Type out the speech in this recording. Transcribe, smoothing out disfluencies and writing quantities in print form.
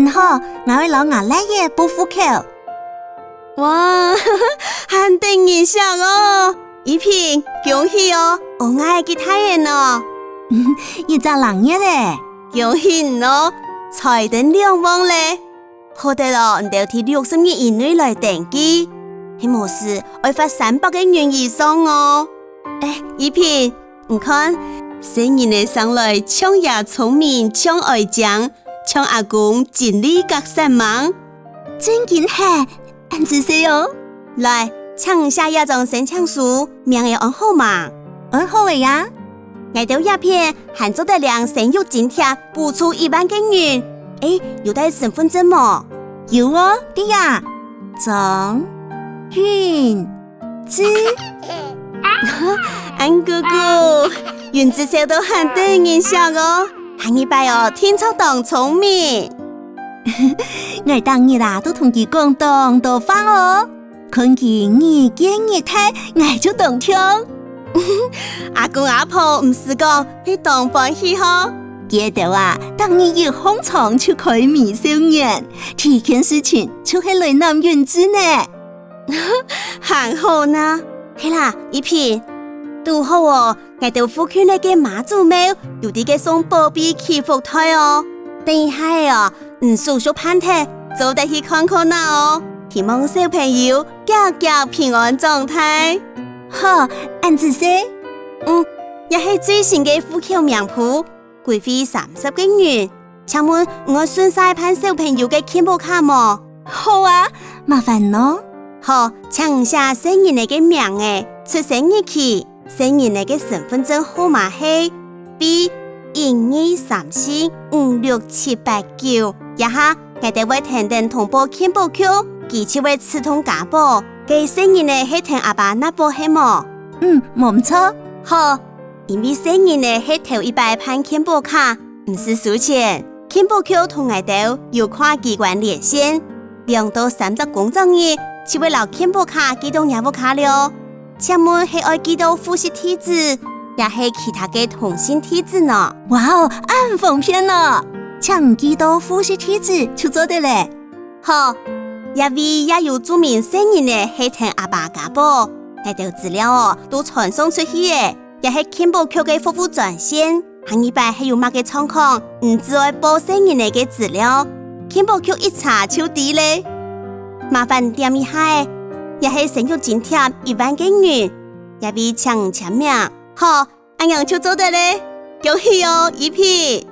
好，我会老牙来也不户口。哇，很定印象哦！一平，恭喜哦！我爱吉他人哦。一只人嘢咧，恭喜你哦！财登2万咧，好得咯，你要提60日以内来登记，迄模事要发300个元以上哦。一平，你看，生日的上来抢爷聪明，抢爱将，抢阿公尽力隔3忙，真紧系，俺只说哦。来抢下一张申请书，名要按好嘛？按好的呀。我到鸦片还做得了生育津贴，补助1万元。有带身份证么？有哦，对呀。张韵之，俺哥哥，云之笑都很得印象哦，喊一拜哦，天超当聪明。我当日啦都同佢讲当多番哦，看佢日见日睇，我就当听。阿公阿婆唔是讲你当欢喜呵？记得啊，当日要红床去开美少年，第一件事情就系来南云之呢。很好呢，嘿啦，一平，都好哦，我到附近那个妈祖庙有啲嘅送宝贝祈福台哦，等一下哦，叔叔盼睇，走得去看看啦哦，希望小朋友家家平安状态。好，俺只说，也是最新嘅户口名簿，贵费30个元。请问我顺晒盼小朋友嘅健保卡么？好啊，麻烦咯。好，请下生日那个名诶，出生日期，生日那个身份证号码是 B1234567889。一下，我哋会听等同步健保卡，记起会刺通家保。佢生日呢係聽阿爸那部係麼？冇錯。好，因為生日呢係頭100盼健保卡，唔是數錢。健保卡同我哋有跨機關連線，2到3個工作日就會留健保卡寄到業務卡了。請問係愛寄到戶籍地址，也係其他嘅通信地址呢？哇哦，很方便呢！請寄到戶籍地址就做得咧。好。因為也有注明生日呢係聽阿爸家保，呢條資料哦都傳送出去嘅，也係健保局嘅服務專線。行一擺係有乜嘅狀況，唔只愛報生日呢嘅資料，健保局一查就知咧。麻煩點一下，也係生育津貼1萬元，也為請簽名。好，咁樣就做得咧，恭喜哦，一平。